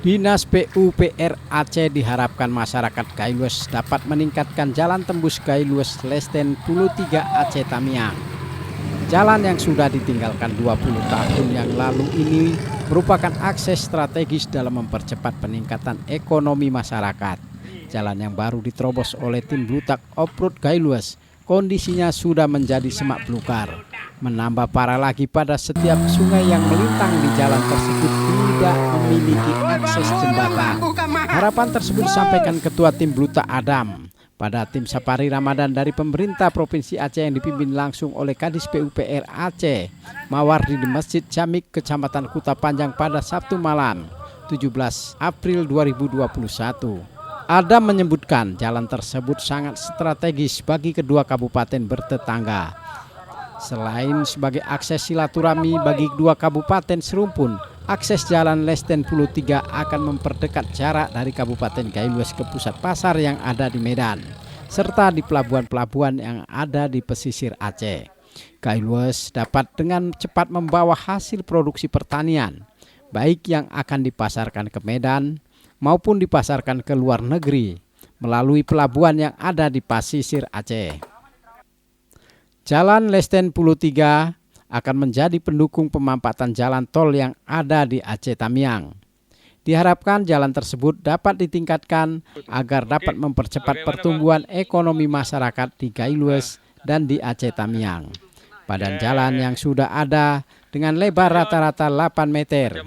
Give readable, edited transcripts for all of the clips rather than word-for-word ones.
Dinas PUPR Aceh diharapkan masyarakat Gailues dapat meningkatkan jalan tembus Gailues Lesten Pulau 3 Aceh Tamiang. Jalan yang sudah ditinggalkan 20 tahun yang lalu ini merupakan akses strategis dalam mempercepat peningkatan ekonomi masyarakat. Jalan yang baru diterobos oleh tim Blutak Off-Road Gailues kondisinya sudah menjadi semak belukar. Menambah parah lagi pada setiap sungai yang melintang di jalan tersebut tidak memiliki akses jembatan. Harapan tersebut disampaikan Ketua Tim Blutak Adam pada tim Safari Ramadan dari pemerintah Provinsi Aceh yang dipimpin langsung oleh Kadis PUPR Aceh Mawardi di Masjid Jamik Kecamatan Kuta Panjang pada Sabtu malam 17 April 2021. Adam menyebutkan jalan tersebut sangat strategis bagi kedua kabupaten bertetangga. Selain sebagai akses silaturahmi bagi dua kabupaten serumpun, akses jalan Lesten Pulau 3 akan memperdekat jarak dari Kabupaten Gailues ke pusat pasar yang ada di Medan, serta di pelabuhan-pelabuhan yang ada di pesisir Aceh. Gailues dapat dengan cepat membawa hasil produksi pertanian, baik yang akan dipasarkan ke Medan maupun dipasarkan ke luar negeri, melalui pelabuhan yang ada di pesisir Aceh. Jalan Lesten Pulau 3 akan menjadi pendukung pemampatan jalan tol yang ada di Aceh Tamiang. Diharapkan jalan tersebut dapat ditingkatkan agar dapat mempercepat pertumbuhan ekonomi masyarakat di Gailues dan di Aceh Tamiang. Badan jalan yang sudah ada dengan lebar rata-rata 8 meter.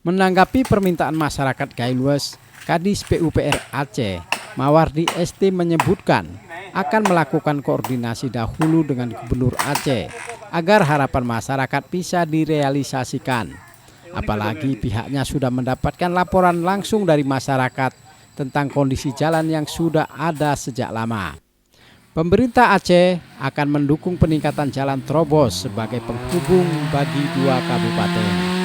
Menanggapi permintaan masyarakat Gailues, Kadis PUPR Aceh Mawardi ST menyebutkan akan melakukan koordinasi dahulu dengan Gubernur Aceh agar harapan masyarakat bisa direalisasikan. Apalagi pihaknya sudah mendapatkan laporan langsung dari masyarakat tentang kondisi jalan yang sudah ada sejak lama. Pemerintah Aceh akan mendukung peningkatan jalan terobos sebagai penghubung bagi dua kabupaten.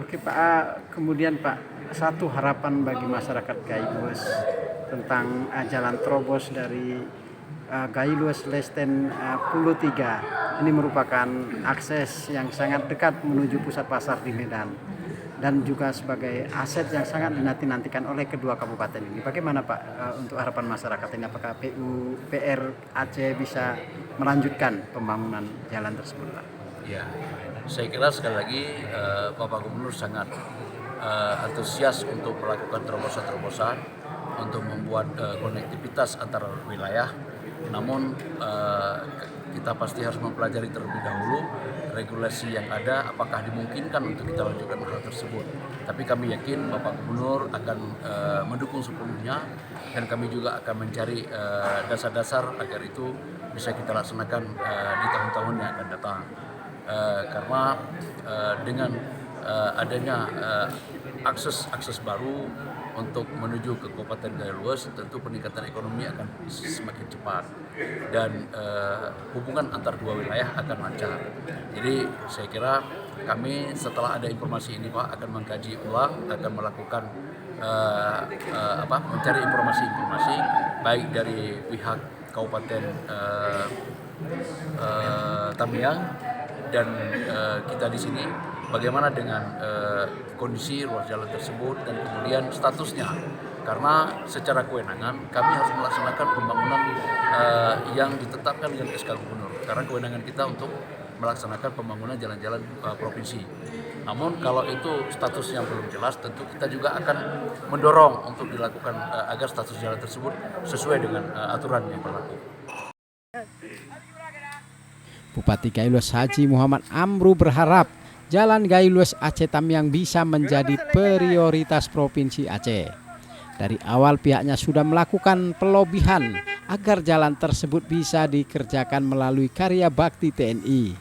Oke Pak, kemudian Pak, satu harapan bagi masyarakat Gailues tentang jalan terobos dari Gailues Lesten Pulau 3. Ini merupakan akses yang sangat dekat menuju pusat pasar di Medan dan juga sebagai aset yang sangat dinanti-nantikan oleh kedua kabupaten ini. Bagaimana Pak untuk harapan masyarakat ini? Apakah PUPR Aceh bisa melanjutkan pembangunan jalan tersebut Pak? Ya, saya kira sekali lagi Bapak Gubernur sangat antusias untuk melakukan terobosan-terobosan untuk membuat konektivitas antar wilayah. Namun kita pasti harus mempelajari terlebih dahulu regulasi yang ada, apakah dimungkinkan untuk kita lanjutkan hal tersebut. Tapi kami yakin Bapak Gubernur akan mendukung sepenuhnya dan kami juga akan mencari dasar-dasar agar itu bisa kita laksanakan di tahun-tahun yang akan datang. Karena dengan adanya akses baru untuk menuju ke Kabupaten Gailues, tentu peningkatan ekonomi akan semakin cepat dan hubungan antar dua wilayah akan lancar. Jadi saya kira kami setelah ada informasi ini Pak akan mengkaji ulang, akan melakukan mencari informasi-informasi baik dari pihak Kabupaten Tamiang dan kita di sini bagaimana dengan kondisi ruas jalan tersebut dan kemudian statusnya, karena secara kewenangan kami harus melaksanakan pembangunan yang ditetapkan dengan SK Gubernur, karena kewenangan kita untuk melaksanakan pembangunan jalan-jalan provinsi. Namun kalau itu statusnya belum jelas, tentu kita juga akan mendorong untuk dilakukan agar status jalan tersebut sesuai dengan aturan yang berlaku. Bupati Gailues Haji Muhammad Amru berharap jalan Gailues Aceh Tamiang bisa menjadi prioritas Provinsi Aceh. Dari awal pihaknya sudah melakukan pelobihan agar jalan tersebut bisa dikerjakan melalui karya bakti TNI.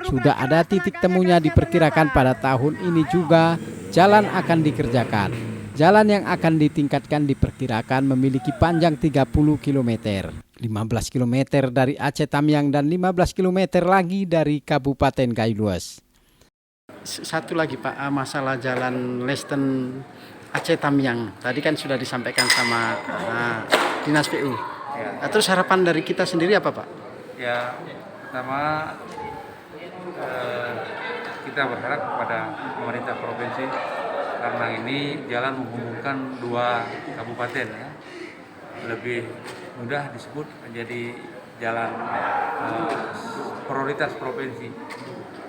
Sudah ada titik temunya, diperkirakan pada tahun ini juga jalan akan dikerjakan. Jalan yang akan ditingkatkan diperkirakan memiliki panjang 30 km. 15 km dari Aceh Tamiang dan 15 km lagi dari Kabupaten Gailues. Satu lagi Pak, masalah jalan Lesten Aceh Tamiang. Tadi kan sudah disampaikan sama Dinas PU. Ya. Terus harapan dari kita sendiri apa Pak? Ya, pertama kita berharap kepada pemerintah provinsi, karena ini jalan menghubungkan 2 kabupaten ya, lebih mudah disebut menjadi jalan prioritas provinsi.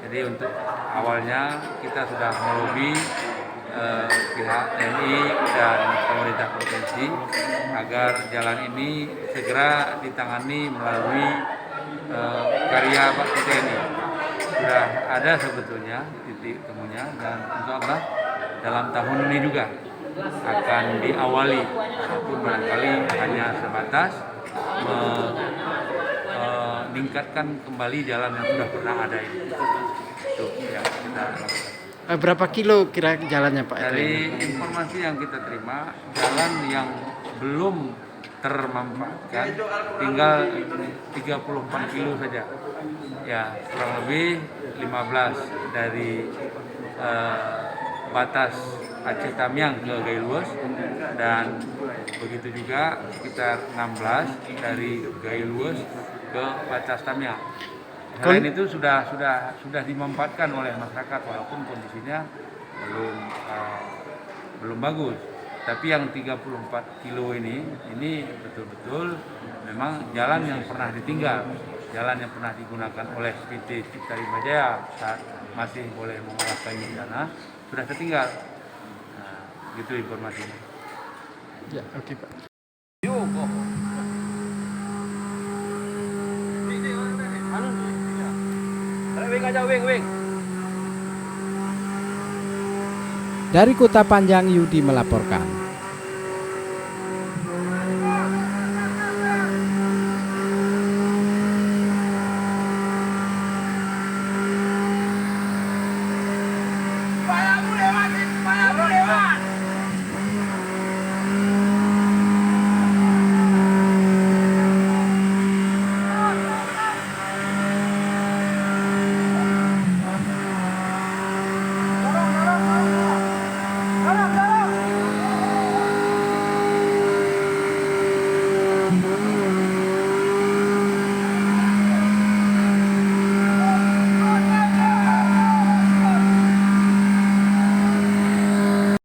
Jadi untuk awalnya kita sudah melobi pihak TNI dan pemerintah provinsi agar jalan ini segera ditangani melalui karya bakti TNI. Sudah ada sebetulnya titik temunya, dan insya Allah dalam tahun ini juga akan diawali, walaupun barangkali hanya sebatas meningkatkan kembali jalan yang sudah pernah ada ini. Itu yang kita lakukan. Berapa kilo kira jalannya Pak? Dari informasi yang kita terima, jalan yang belum termanfaatkan tinggal 34 kilo saja. Ya, kurang lebih 15 dari batas Aceh Tamiang ke Gailues, dan begitu juga sekitar 16 dari Gailues ke batas Tamiang. Selain itu sudah dimanfaatkan oleh masyarakat, walaupun kondisinya belum bagus. Tapi yang 34 kilo ini betul-betul memang jalan yang pernah ditinggal, jalan yang pernah digunakan oleh PT Cipta Rimba Jaya saat masih boleh mengolah kayu di sana, sudah tertinggal. Nah, gitu informasinya. Ya, oke Pak. Dari Kota Panjang, Yudi melaporkan.